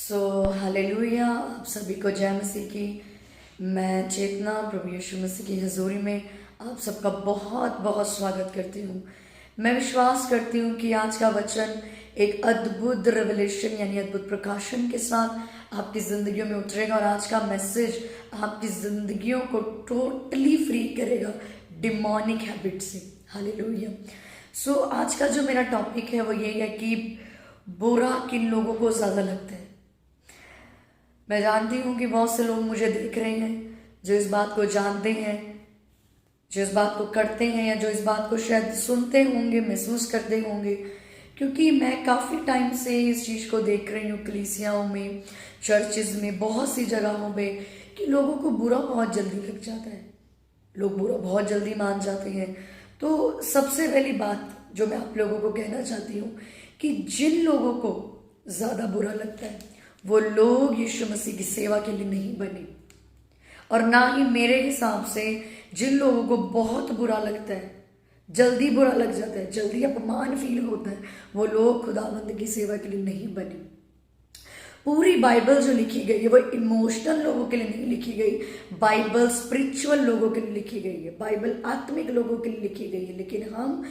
सो hallelujah, आप सभी को जय मसीह की। मैं चेतना प्रभु यीशु मसीह की हजूरी में आप सबका बहुत बहुत स्वागत करती हूँ। मैं विश्वास करती हूँ कि आज का वचन एक अद्भुत रेवलेशन यानी अद्भुत प्रकाशन के साथ आपकी ज़िंदगियों में उतरेगा और आज का मैसेज आपकी ज़िंदगियों को टोटली फ्री करेगा डिमोनिक हैबिट से। हालेलुया। सो आज का जो मेरा टॉपिक है वो ये है कि बुरा किन लोगों को ज़्यादा लगता है। मैं जानती हूँ कि बहुत से लोग मुझे देख रहे हैं जो इस बात को जानते हैं, जो इस बात को करते हैं या जो इस बात को शायद सुनते होंगे, महसूस करते होंगे, क्योंकि मैं काफ़ी टाइम से इस चीज़ को देख रही हूँ कलीसियाओं में, चर्चेज में, बहुत सी जगहों पे कि लोगों को बुरा बहुत जल्दी लग जाता है, लोग बुरा बहुत जल्दी मान जाते हैं। तो सबसे पहली बात जो मैं आप लोगों को कहना चाहती हूँ कि जिन लोगों को ज़्यादा बुरा लगता है वो लोग यीशु मसीह की सेवा के लिए नहीं बने, और ना ही मेरे हिसाब से जिन लोगों को बहुत बुरा लगता है, जल्दी बुरा लग जाता है, जल्दी अपमान फील होता है, वो लोग खुदावंद की सेवा के लिए नहीं बने। पूरी बाइबल जो लिखी गई है वो इमोशनल लोगों के लिए नहीं लिखी गई, बाइबल स्पिरिचुअल लोगों के लिए लिखी गई है, बाइबल आत्मिक लोगों के लिए लिखी गई है। लेकिन हम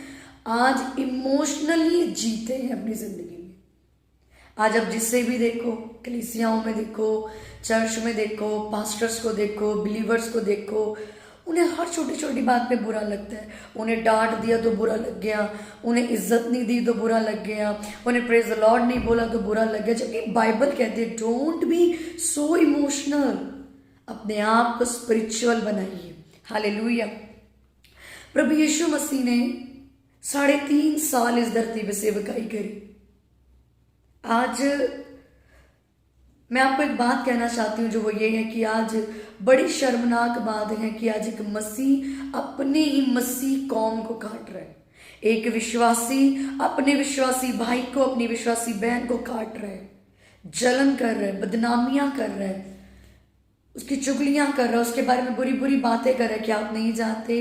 आज इमोशनली जीते हैं अपनी जिंदगी में। आज आप जिससे भी देखो, कलीसियाओं में देखो, चर्च में देखो, पास्टर्स को देखो, बिलीवर्स को देखो, उन्हें हर छोटी छोटी बात पे बुरा लगता है। उन्हें डांट दिया तो बुरा लग गया, उन्हें इज्जत नहीं दी तो बुरा लग गया, उन्हें प्रेज द लॉर्ड नहीं बोला तो बुरा लग गया। जबकि बाइबल कहते हैं डोंट बी सो इमोशनल, अपने आप को स्पिरिचुअल बनाइए। हालेलुया। प्रभु यीशु मसीह ने 3.5 साल इस धरती पे सेवकाई करी। आज मैं आपको एक बात कहना चाहती हूँ जो वो ये है कि आज बड़ी शर्मनाक बात है कि आज एक मसीह अपने ही मसीह कौम को काट रहा है। एक विश्वासी अपने विश्वासी भाई को, अपनी विश्वासी बहन को काट रहा है, जलन कर रहा है, बदनामियां कर रहा है, उसकी चुगलियां कर रहा है, उसके बारे में बुरी बुरी बातें कर रहा है। कि आप नहीं जानते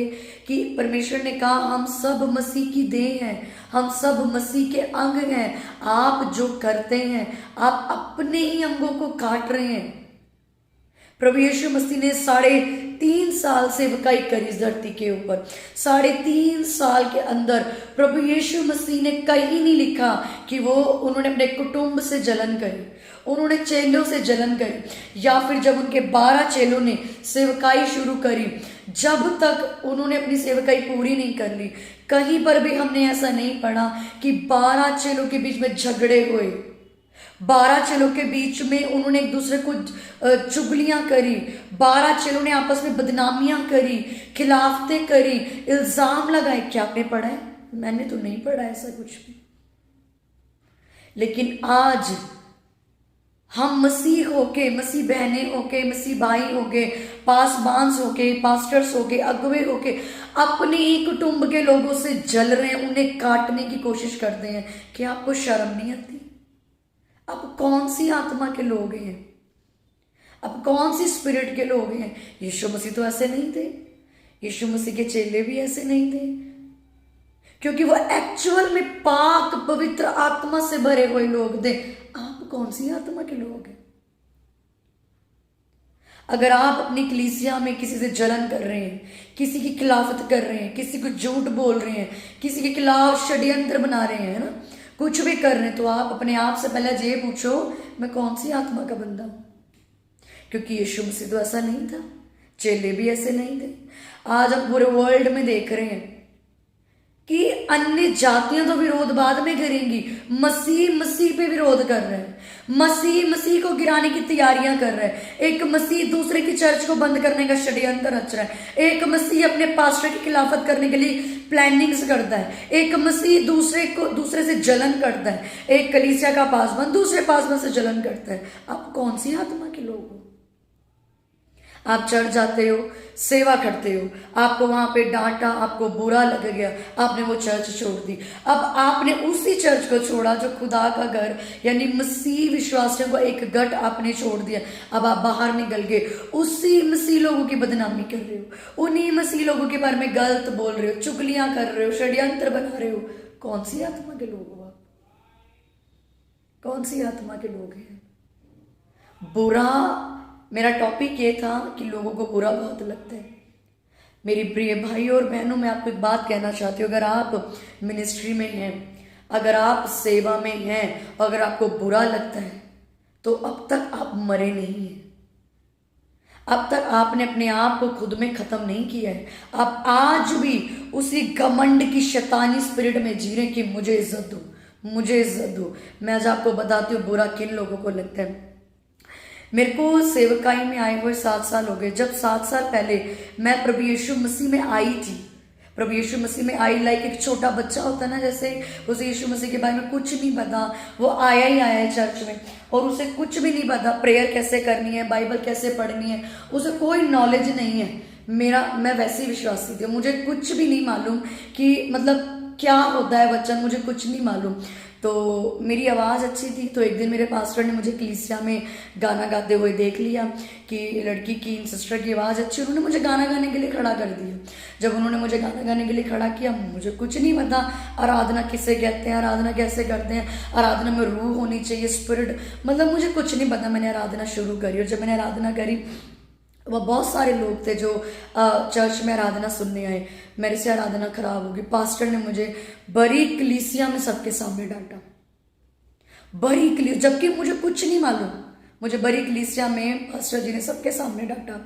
कि परमेश्वर ने कहा हम सब मसीह की देह हैं, हम सब मसीह के अंग हैं। आप जो करते हैं आप अपने ही अंगों को काट रहे हैं। प्रभु यीशु मसीह ने 3.5 साल सेवकाई करी इस धरती के ऊपर। 3.5 साल के अंदर प्रभु यीशु मसीह ने कहीं नहीं लिखा कि उन्होंने अपने कुटुंब से जलन करी, उन्होंने चेलों से जलन करी, या फिर जब उनके 12 चेलों ने सेवकाई शुरू करी, जब तक उन्होंने अपनी सेवकाई पूरी नहीं कर ली, कहीं पर भी हमने ऐसा नहीं पढ़ा कि 12 चेलों के बीच में झगड़े हुए, 12 चेलों के बीच में उन्होंने एक दूसरे को चुगलियां करी, 12 चेलों ने आपस में बदनामियां करी, खिलाफतें करी, इल्जाम लगाए। क्या आपने पढ़ा है? मैंने तो नहीं पढ़ा ऐसा कुछ भी। लेकिन आज हम मसीह होके, मसीह बहनें होके, मसीह भाई होके, पासबांस होके, पास्टर्स होके, अगुवे होके अपने ही कुटुंब के लोगों से जल रहे हैं, उन्हें काटने की कोशिश करते हैं। कि आपको शर्म नहीं आती? आप कौन सी आत्मा के लोग हैं? आप कौन सी स्पिरिट के लोग हैं? यीशु मसीह तो ऐसे नहीं थे, यीशु मसीह के चेले भी ऐसे नहीं थे, क्योंकि वो एक्चुअल में पाक पवित्र आत्मा से भरे हुए लोग थे। आप कौन सी आत्मा के लोग हैं? अगर आप अपनी कलीसिया में किसी से जलन कर रहे हैं, किसी की खिलाफत कर रहे हैं, किसी को झूठ बोल रहे हैं, किसी के खिलाफ षड्यंत्र बना रहे हैं ना, कुछ भी कर रहे हैं, तो आप अपने आप से पहले ये पूछो मैं कौन सी आत्मा का बंदा हूं। क्योंकि यीशु मसीह तो ऐसा नहीं था, चेले भी ऐसे नहीं थे। आज हम पूरे वर्ल्ड में देख रहे हैं कि अन्य जातियां तो विरोध बाद में करेंगी, मसीह पे विरोध कर रहे हैं, मसीह को गिराने की तैयारियां कर रहे हैं। एक मसीह दूसरे की चर्च को बंद करने का षड्यंत्र रच रहा है, एक मसीह अपने पास्टर की खिलाफत करने के लिए प्लानिंग्स करता है, एक मसीह दूसरे से जलन करता है, एक कलीसिया का पासवान दूसरे पासवान से जलन करता है। आप कौन सी आत्मा के लोग हो? आप चर्च जाते हो, सेवा करते हो, आपको वहां पे डांटा, आपको बुरा लग गया, आपने वो चर्च छोड़ दी। अब आपने उसी चर्च को छोड़ा जो खुदा का घर यानी मसीह विश्वासियों को एक गट आपने छोड़ दिया। अब आप बाहर निकल गए, उसी मसीह लोगों की बदनामी कर रहे हो, उन्हीं मसीह लोगों के बारे में गलत बोल रहे हो, चुगलियां कर रहे हो, षड्यंत्र बना रहे हो। कौन सी आत्मा के लोग हो आप? कौन सी आत्मा के लोग हैं? बुरा, मेरा टॉपिक ये था कि लोगों को बुरा बहुत लगता है। मेरी प्रिय भाई और बहनों, मैं आपको एक बात कहना चाहती हूँ, अगर आप मिनिस्ट्री में हैं, अगर आप सेवा में हैं, अगर आपको बुरा लगता है तो अब तक आप मरे नहीं हैं। अब तक आपने अपने आप को खुद में खत्म नहीं किया है। आप आज भी उसी घमंड की शैतानी स्पिरिट में जी रहे कि मुझे इज्जत दो, मुझे इज्जत दो। मैं आज आपको बताती हूँ बुरा किन लोगों को लगता है। मेरे को सेवकाई में आए हुए 7 साल हो गए। जब 7 साल पहले मैं प्रभु यीशु मसीह में आई थी, प्रभु यीशु मसीह में आई, लाइक एक छोटा बच्चा होता है ना, जैसे उसे यीशु मसीह के बारे में कुछ नहीं पता, वो आया ही आया है चर्च में और उसे कुछ भी नहीं पता प्रेयर कैसे करनी है, बाइबल कैसे पढ़नी है, उसे कोई नॉलेज नहीं है। मैं वैसी विश्वासी थी, मुझे कुछ भी नहीं मालूम कि मतलब क्या होता है वचन, मुझे कुछ नहीं मालूम। तो मेरी आवाज़ अच्छी थी, तो एक दिन मेरे पास्टर ने मुझे कलीसिया में गाना गाते हुए देख लिया कि लड़की की सिस्टर की आवाज़ अच्छी, उन्होंने मुझे गाना गाने के लिए खड़ा कर दिया। जब उन्होंने मुझे गाना गाने के लिए खड़ा किया, मुझे कुछ नहीं पता आराधना किसे कहते हैं, आराधना कैसे करते हैं, आराधना में रूह होनी चाहिए, स्पिरिट, मतलब मुझे कुछ नहीं पता। मैंने आराधना शुरू करी और जब मैंने आराधना करी, वह बहुत सारे लोग थे जो चर्च में आराधना सुनने आए। मेरे से आराधना खराब होगी। पास्टर ने मुझे बड़ी कलीसिया में सबके सामने डांटा, बड़ी कलीसिया, जबकि मुझे कुछ नहीं मालूम। मुझे बड़ी कलीसिया में पास्टर जी ने सबके सामने डांटा।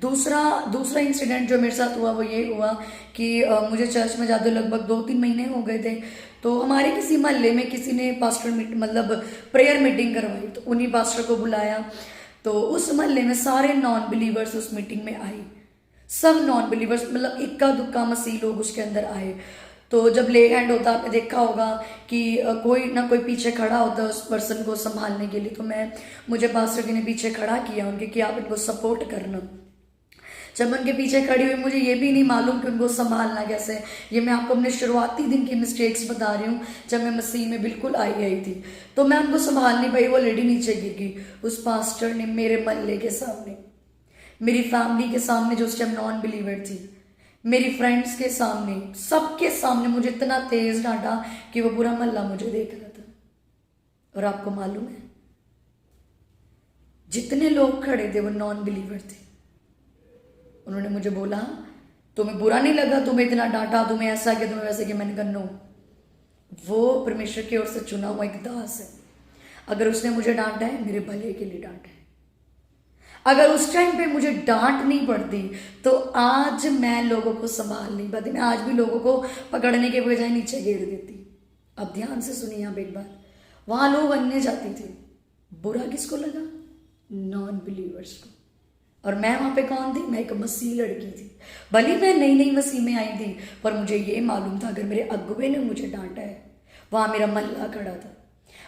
दूसरा इंसिडेंट जो मेरे साथ हुआ वो ये हुआ कि मुझे चर्च में जाते लगभग 2-3 महीने हो गए थे। तो हमारे किसी मोहल्ले में किसी ने पास्टर मतलब प्रेयर मीटिंग करवाई, तो उन्हीं पास्टर को बुलाया। तो उस मोहल्ले में सारे नॉन बिलीवर्स उस मीटिंग में आए, सब नॉन बिलीवर्स, मतलब इक्का दुक्का मसीह लोग उसके अंदर आए। तो जब ले हैंड होता, आपने देखा होगा कि कोई ना कोई पीछे खड़ा होता है उस पर्सन को संभालने के लिए। तो मुझे पास्टर जी ने पीछे खड़ा किया उनके कि आप इनको सपोर्ट करना। जब मैं उनके पीछे खड़ी हुई, मुझे ये भी नहीं मालूम कि उनको संभालना कैसे। ये मैं आपको अपने शुरुआती दिन की मिस्टेक्स बता रही हूँ, जब मैं मसीह में बिल्कुल आई थी। तो मैं उनको संभाल नहीं पाई, वो लेडी नीचे गिर गई। उस पास्टर ने मेरे मोहल्ले के सामने, मेरी फैमिली के सामने जो उस टाइम नॉन बिलीवर थी, मेरी फ्रेंड्स के सामने, सबके सामने मुझे इतना तेज डांटा कि वो पूरा मोहल्ला मुझे देख रहा था। और आपको मालूम है, जितने लोग खड़े थे वो नॉन बिलीवर थे। उन्होंने मुझे बोला, तुम्हें बुरा नहीं लगा, तुम्हें इतना डांटा, तुम्हें ऐसा कि तुम्हें वैसे कि। मैंने कहा नो, वो परमेश्वर की ओर से चुना हुआ एक दास है। अगर उसने मुझे डांटा है, मेरे भले के लिए डांटा है। अगर उस टाइम पे मुझे डांट नहीं पड़ती तो आज मैं लोगों को संभाल नहीं पाती, मैं आज भी लोगों को पकड़ने के बजाय नीचे गिर देती। अब ध्यान से सुनिए यहाँ पे एक बात, वहां लोग अन्य जाति थे, बुरा किसको लगा? नॉन बिलीवर्स को। और मैं वहां पे कौन थी? मैं एक मसीह लड़की थी। भले मैं नई नई मसीह में आई थी, पर मुझे ये मालूम था अगर मेरे अगुवे ने मुझे डांटा है, वहां मेरा मल्ला खड़ा था,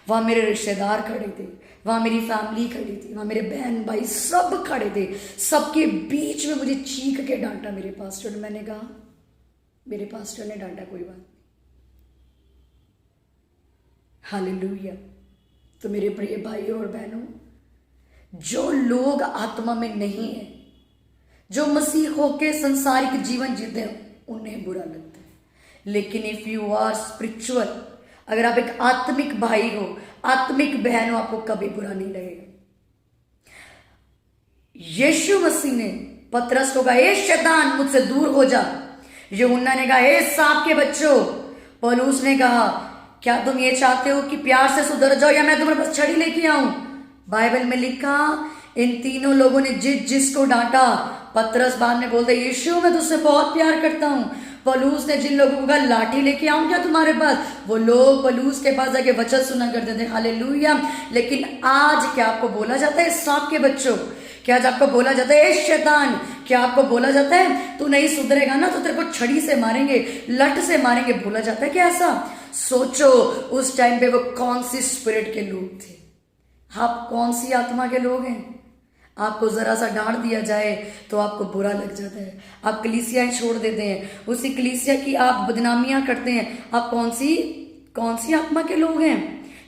वहां मेरे रिश्तेदार खड़े थे, वहां मेरी फैमिली खड़ी थी, वहां मेरे बहन भाई सब खड़े थे, सबके बीच में मुझे चीख के डांटा मेरे पास्टर ने। मैंने कहा मेरे पास्टर ने डांटा, कोई बात नहीं, हालेलुया। तो मेरे प्रिय भाई और बहनों, जो लोग आत्मा में नहीं है, जो मसीह होके संसारिक जीवन जीते हैं, उन्हें बुरा लगता है। लेकिन इफ यू आर स्पिरिचुअल, अगर आप एक आत्मिक भाई हो, आत्मिक बहन हो, आपको कभी बुरा नहीं लगेगा। यीशु मसीह ने पतरस को कहा, ए शैतान मुझसे दूर हो जा। यूहन्ना ने कहा, ए सांप के बच्चों। पौलुस ने कहा, क्या तुम ये चाहते हो कि प्यार से सुधर जाओ या मैं तुम्हारे पास छड़ी लेके आऊं? बाइबल में लिखा, इन तीनों लोगों ने जिसको डांटा, पतरस बाद में बोलते, यीशु मैं तुझसे बहुत प्यार करता हूं। पौलुस ने जिन लोगों को कहा, लाठी लेके आऊं क्या तुम्हारे पास, वो लोग पौलुस के पास जाके वचन सुना करते थे। हालेलुया। लेकिन आज क्या आपको बोला जाता है, सांप के बच्चों? क्या आज आपको बोला जाता है, ए शैतान? क्या आपको बोला जाता है, तू नहीं सुधरेगा ना तो तेरे को छड़ी से मारेंगे, लठ से मारेंगे? बोला जाता है क्या ऐसा? सोचो उस टाइम पे वो कौन सी स्पिरिट के लोग थे, आप कौन सी आत्मा के लोग हैं? आपको जरा सा डांट दिया जाए तो आपको बुरा लग जाता है, आप कलीसियाएं छोड़ देते हैं, उसी कलीसिया की आप बदनामियां करते हैं। आप कौन सी आत्मा के लोग हैं?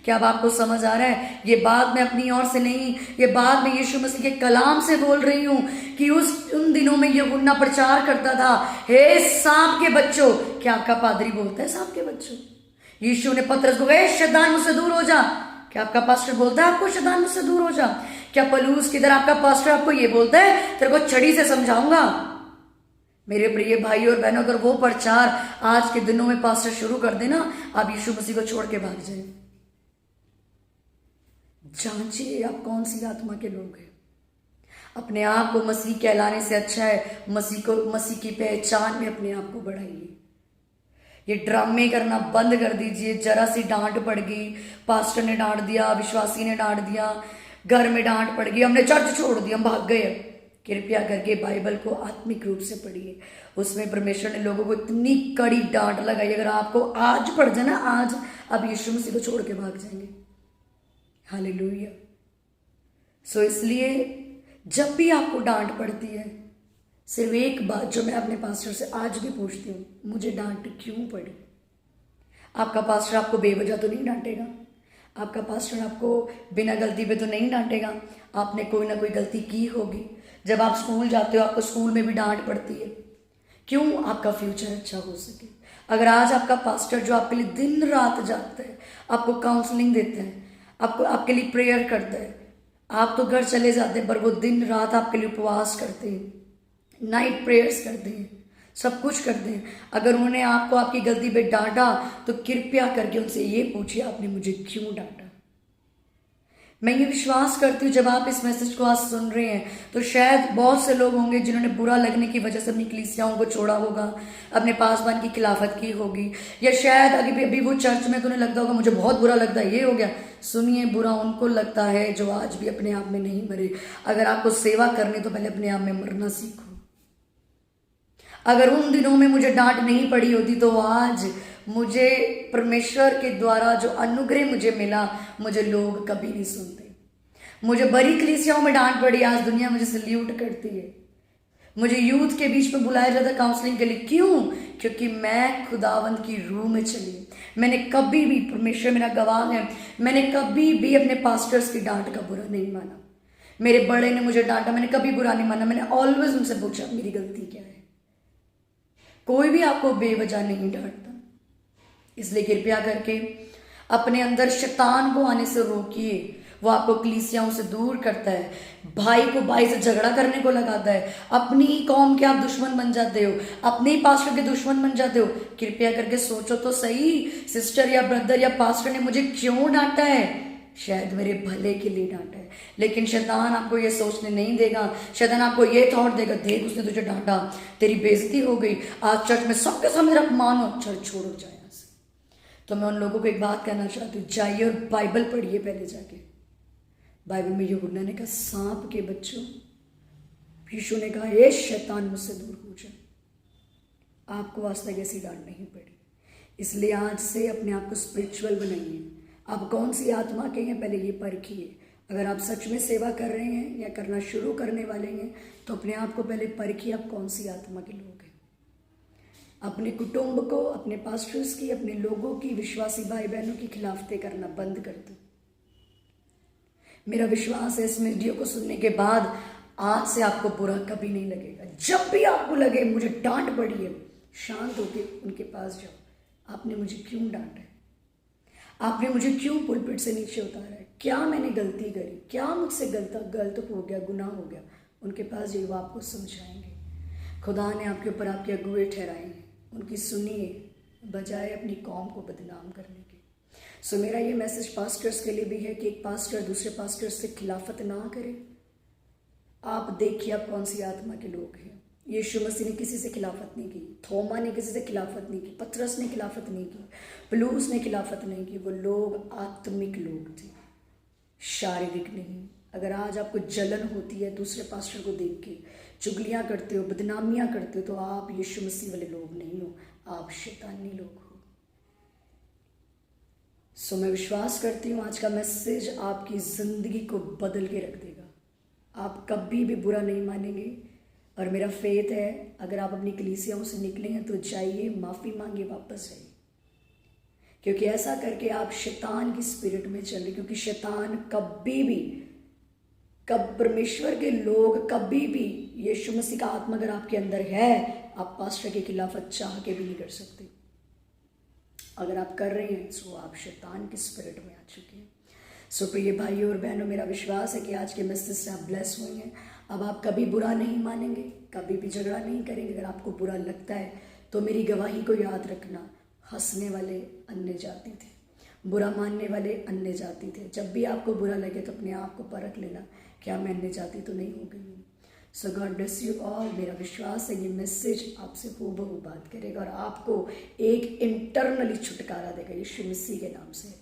क्या अब आपको समझ आ रहा है? ये बात मैं अपनी ओर से नहीं, ये बात मैं यीशु मसीह के कलाम से बोल रही हूं कि उन दिनों में यूहन्ना प्रचार करता था, हे सांप के बच्चों। क्या आपका पादरी बोलता है सांप के बच्चों? यीशु ने पतरस को कहा, शैतान मुझसे दूर हो जा। क्या क्या आपका पास्टर बोलता है आपको शैतान मुझसे दूर हो जा? क्या पलूस किधर आपका पास्टर आपको ये बोलता है तेरे को छड़ी से समझाऊंगा? मेरे प्रिय भाई और बहनों, अगर वो प्रचार आज के दिनों में पास्टर शुरू कर देना, आप यीशु मसीह को छोड़ के भाग जाए। जांचिए आप कौन सी आत्मा के लोग हैं। अपने आप को मसीह कहलाने से अच्छा है मसीह की पहचान में अपने आप को बढ़ाइए। ये ड्रामे करना बंद कर दीजिए। जरा सी डांट पड़ गई, पास्टर ने डांट दिया, विश्वासी ने डांट दिया, घर में डांट पड़ गई, हमने चर्च छोड़ दी, हम भाग गए। कृपया करके बाइबल को आत्मिक रूप से पढ़िए। उसमें परमेश्वर ने लोगों को इतनी कड़ी डांट लगाई, अगर आपको आज पढ़ जाए ना, आज आप यीशु मसीह को छोड़ के भाग जाएंगे। हालेलुया। सो इसलिए जब भी आपको डांट पड़ती है, सिर्फ एक बात जो मैं अपने पास्टर से आज भी पूछती हूँ, मुझे डांट क्यों पड़ी? आपका पास्टर आपको बेवजह तो नहीं डांटेगा, आपका पास्टर आपको बिना गलती पे तो नहीं डांटेगा। आपने कोई ना कोई गलती की होगी। जब आप स्कूल जाते हो, आपको स्कूल में भी डांट पड़ती है। क्यों? आपका फ्यूचर अच्छा हो सके। अगर आज आपका पास्टर जो आपके लिए दिन रात जागता है, आपको काउंसलिंग देता है, आपको आपके लिए प्रेयर करता है, आप तो घर चले जाते हैं, पर वो दिन रात आपके लिए उपवास करते हैं, नाइट प्रेयर्स करते हैं, सब कुछ करते हैं। अगर उन्होंने आपको आपकी गलती पे डांटा तो कृपया करके उनसे ये पूछिए आपने मुझे क्यों डांटा। मैं ये विश्वास करती हूँ जब आप इस मैसेज को आज सुन रहे हैं तो शायद बहुत से लोग होंगे जिन्होंने बुरा लगने की वजह से अपनी कलीसियाओं को छोड़ा होगा, अपने पासवान की खिलाफत की होगी, या शायद अभी वो चर्च में तो उन्हें लगता होगा मुझे बहुत बुरा लगता है, ये हो गया। सुनिए, बुरा उनको लगता है जो आज भी अपने आप में नहीं मरे। अगर आपको सेवा करनी तो पहले अपने आप में मरना सीखो। अगर उन दिनों में मुझे डांट नहीं पड़ी होती तो आज मुझे परमेश्वर के द्वारा जो अनुग्रह मुझे मिला, मुझे लोग कभी नहीं सुनते। मुझे बड़ी कलीसियाओं में डांट पड़ी, आज दुनिया मुझे सल्यूट करती है। मुझे यूथ के बीच में बुलाया जाता काउंसलिंग के लिए। क्यों? क्योंकि मैं खुदावंद की रूह में चली। मैंने कभी भी, परमेश्वर मेरा गवाह है, मैंने कभी भी अपने पास्टर्स की डांट का बुरा नहीं माना। मेरे बड़े ने मुझे डांटा, मैंने कभी बुरा नहीं माना। मैंने ऑलवेज उनसे पूछा मेरी गलती क्या है। कोई भी आपको बेवजह नहीं डांटता। इसलिए कृपया करके अपने अंदर शैतान को आने से रोकिए। वो आपको कलीसियाओं से दूर करता है, भाई को भाई से झगड़ा करने को लगाता है, अपनी ही कौम के आप दुश्मन बन जाते हो, अपने ही पास्टर के दुश्मन बन जाते हो। कृपया करके सोचो तो सही, सिस्टर या ब्रदर या पास्टर ने मुझे क्यों डांटा है? शायद मेरे भले के लिए डांटा है। लेकिन शैतान आपको ये सोचने नहीं देगा। शैतान आपको ये थॉट देगा, देख उसने तुझे डांटा, तेरी बेइज्जती हो गई, आज चर्च में सबके सामने मेरा अपमान हो, चल छोड़ो जाए यहाँ से। तो मैं उन लोगों को एक बात कहना चाहती हूँ, जाइए और बाइबल पढ़िए। पहले जाके बाइबल में यूहन्ना ने कहा, सांप के बच्चों, यीशु ने कहा ये शैतान मुझसे दूर हो जाए। आपको आज तक ऐसी डांट नहीं पड़ी। इसलिए आज से अपने आप को स्पिरिचुअल बनाइए। आप कौन सी आत्मा के हैं पहले ये परखिए। अगर आप सच में सेवा कर रहे हैं या करना शुरू करने वाले हैं तो अपने आप को पहले परखिए आप कौन सी आत्मा के लोग हैं। अपने कुटुंब को, अपने पास्टर्स की, अपने लोगों की, विश्वासी भाई बहनों की खिलाफतें करना बंद कर दो। मेरा विश्वास है इस वीडियो को सुनने के बाद आज से आपको बुरा कभी नहीं लगेगा। जब भी आपको लगे मुझे डांट पड़ी है, शांत होकर उनके पास जाओ। आपने मुझे क्यों डांटा है? आपने मुझे क्यों पुलपिट से नीचे उतारा है? क्या मैंने गलती करी? क्या मुझसे गलत हो गया, गुनाह हो गया? उनके पास जाइए, वो आपको समझाएंगे। खुदा ने आपके ऊपर आपके अगुए ठहराए हैं, उनकी सुनिए बजाय अपनी कौम को बदनाम करने के। सो मेरा ये मैसेज पास्टर्स के लिए भी है कि एक पास्टर दूसरे पास्टर से खिलाफत ना करे। आप देखिए आप कौन सी आत्मा के लोग हैं। यीशु मसीह ने किसी से खिलाफत नहीं की, थोमा ने किसी से खिलाफत नहीं की, पतरस ने खिलाफत नहीं की, पलूस ने खिलाफत नहीं की। वो लोग आत्मिक लोग थे, शारीरिक नहीं। अगर आज आपको जलन होती है दूसरे पास्टर को देख के, चुगलियां करते हो, बदनामियां करते हो, तो आप यीशु मसीह वाले लोग नहीं हो, आप शैतानी लोग हो। सो मैं विश्वास करती हूँ आज का मैसेज आपकी ज़िंदगी को बदल के रख देगा। आप कभी भी बुरा नहीं मानेंगे। और मेरा फेथ है अगर आप अपनी कलीसियाओं से निकले हैं तो जाइए, माफ़ी मांगिए, वापस जाइए। क्योंकि ऐसा करके आप शैतान की स्पिरिट में चले। क्योंकि शैतान कभी भी, परमेश्वर के लोग कभी भी, यीशु मसीह का आत्मा अगर आपके अंदर है, आप पास्टर के खिलाफत चाह के भी नहीं कर सकते। अगर आप कर रहे हैं तो आप शैतान की स्पिरिट में आ चुके हैं। सो प्रिय भाइयों और बहनों, मेरा विश्वास है कि आज के मैसेज से आप ब्लेस हुए हैं। अब आप कभी बुरा नहीं मानेंगे, कभी भी झगड़ा नहीं करेंगे। अगर आपको बुरा लगता है तो मेरी गवाही को याद रखना, हंसने वाले अन्य जाति थे, बुरा मानने वाले अन्य जाति थे। जब भी आपको बुरा लगे तो अपने आप को परख लेना, क्या मैं अन्य जाति तो नहीं हो गई हूँ। सो गॉड ब्लेस यू ऑल। मेरा विश्वास है ये मैसेज आपसे हूबहू बात करेगा और आपको एक इंटरनली छुटकारा देगा, यीशु मसीह के नाम से।